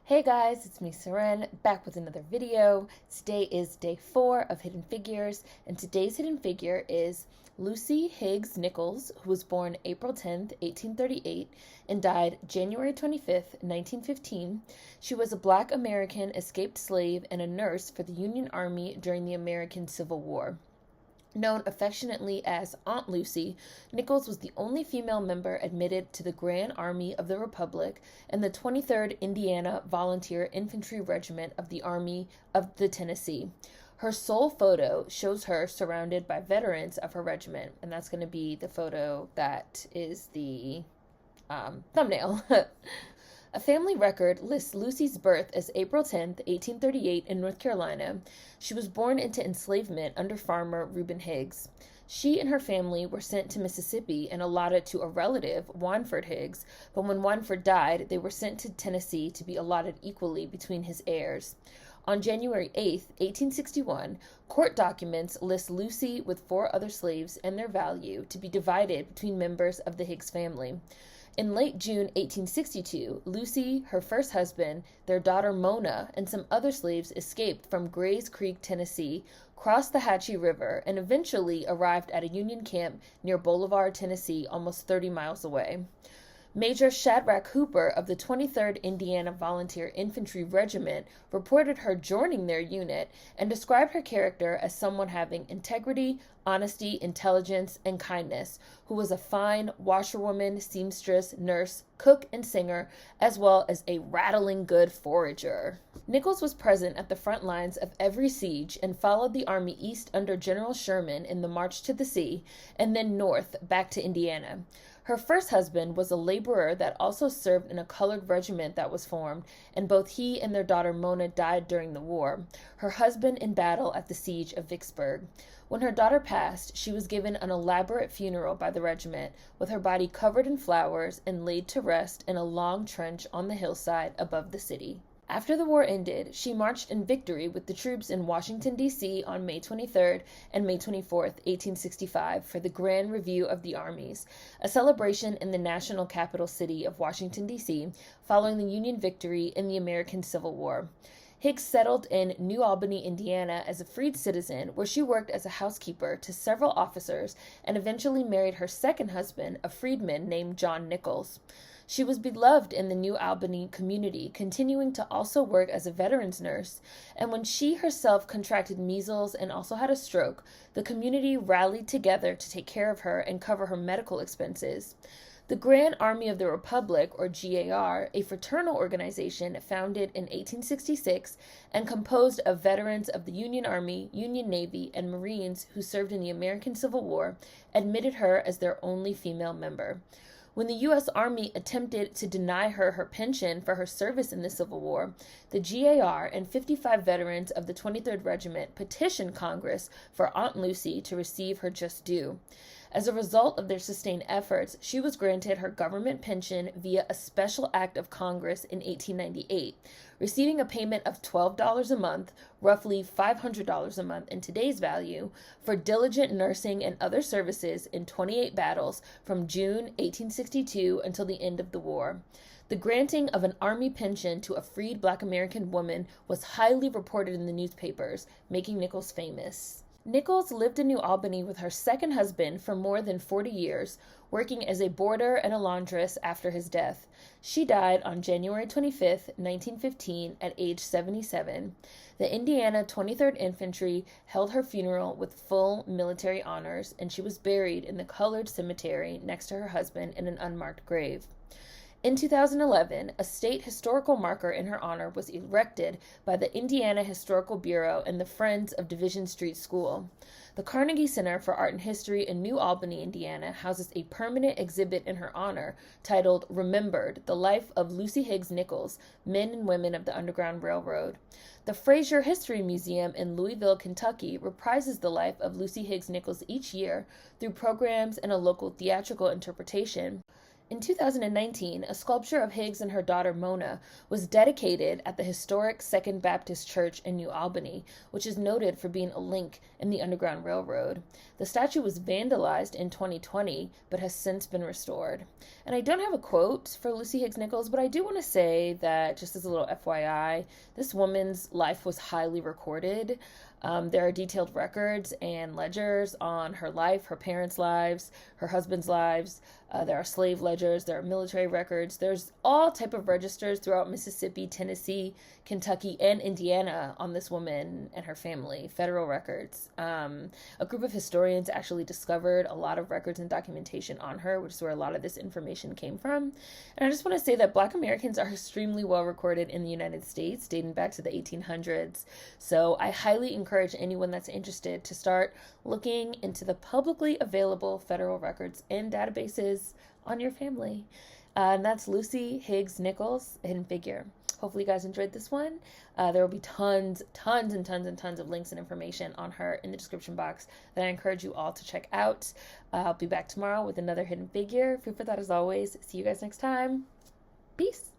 Hey guys, it's me Seren, back with another video. Today is day 4 of Hidden Figures, and today's hidden figure is Lucy Higgs Nichols, who was born April 10th, 1838, and died January 25th, 1915. She was a Black American escaped slave and a nurse for the Union Army during the American Civil War. Known affectionately as Aunt Lucy, Nichols was the only female member admitted to the Grand Army of the Republic and the 23rd Indiana Volunteer Infantry Regiment of the Army of the Tennessee. Her sole photo shows her surrounded by veterans of her regiment, and that's going to be the photo that is the thumbnail. A family record lists Lucy's birth as April 10, 1838, in North Carolina. She was born into enslavement under farmer Reuben Higgs. She and her family were sent to Mississippi and allotted to a relative, Wanford Higgs, but when Wanford died, they were sent to Tennessee to be allotted equally between his heirs. On January 8, 1861, court documents list Lucy with 4 other slaves and their value to be divided between members of the Higgs family. In late June 1862, Lucy, her first husband, their daughter Mona, and some other slaves escaped from Gray's Creek, Tennessee, crossed the Hatchie River, and eventually arrived at a Union camp near Bolivar, Tennessee, almost 30 miles away. Major Shadrack Hooper of the 23rd Indiana Volunteer Infantry Regiment reported her joining their unit and described her character as someone having integrity, honesty, intelligence, and kindness, who was a fine washerwoman, seamstress, nurse, cook, and singer, as well as a rattling good forager. Nichols was present at the front lines of every siege and followed the army east under General Sherman in the March to the Sea, and then north back to Indiana. Her first husband was a laborer that also served in a colored regiment that was formed, and both he and their daughter Mona died during the war, her husband in battle at the siege of Vicksburg. When her daughter passed, she was given an elaborate funeral by the regiment, with her body covered in flowers and laid to rest in a long trench on the hillside above the city. After the war ended, she marched in victory with the troops in Washington, D.C. on May 23rd and May 24th, 1865, for the Grand Review of the Armies, a celebration in the national capital city of Washington, D.C., following the Union victory in the American Civil War. Higgs settled in New Albany, Indiana as a freed citizen, where she worked as a housekeeper to several officers and eventually married her second husband, a freedman named John Nichols. She was beloved in the New Albany community, continuing to also work as a veterans nurse, and when she herself contracted measles and also had a stroke, the community rallied together to take care of her and cover her medical expenses. The Grand Army of the Republic, or GAR, a fraternal organization founded in 1866 and composed of veterans of the Union Army, Union Navy, and Marines who served in the American Civil War, admitted her as their only female member. When the U.S. Army attempted to deny her her pension for her service in the Civil War, the GAR and 55 veterans of the 23rd Regiment petitioned Congress for Aunt Lucy to receive her just due. As a result of their sustained efforts, she was granted her government pension via a special act of Congress in 1898, receiving a payment of $12 a month, roughly $500 a month in today's value, for diligent nursing and other services in 28 battles from June 1862 until the end of the war. The granting of an Army pension to a freed Black American woman was highly reported in the newspapers, making Nichols famous. Nichols lived in New Albany with her second husband for more than 40 years, working as a boarder and a laundress after his death. She died on January 25, 1915, at age 77. The Indiana 23rd Infantry held her funeral with full military honors, and she was buried in the colored cemetery next to her husband in an unmarked grave. In 2011, a state historical marker in her honor was erected by the Indiana Historical Bureau and the Friends of Division Street School. The Carnegie Center for Art and History in New Albany, Indiana, houses a permanent exhibit in her honor titled Remembered, The Life of Lucy Higgs Nichols, Men and Women of the Underground Railroad. The Fraser History Museum in Louisville, Kentucky, reprises the life of Lucy Higgs Nichols each year through programs and a local theatrical interpretation. In 2019, a sculpture of Higgs and her daughter Mona was dedicated at the historic Second Baptist Church in New Albany, which is noted for being a link in the Underground Railroad. The statue was vandalized in 2020, but has since been restored. And I don't have a quote for Lucy Higgs Nichols, but I do want to say that, just as a little FYI, this woman's life was highly recorded. There are detailed records and ledgers on her life, her parents' lives, her husband's lives. There are slave ledgers, there are military records. There's all type of registers throughout Mississippi, Tennessee, Kentucky, and Indiana on this woman and her family, federal records. A group of historians actually discovered a lot of records and documentation on her, which is where a lot of this information came from. And I just want to say that Black Americans are extremely well recorded in the United States, dating back to the 1800s. So I highly encourage anyone that's interested to start looking into the publicly available federal records and databases on your family. And that's Lucy Higgs Nichols, a hidden figure. Hopefully you guys enjoyed this one. There will be tons of links and information on her in the description box that I encourage you all to check out. I'll be back tomorrow with another hidden figure. Food for thought as always. See you guys next time. Peace.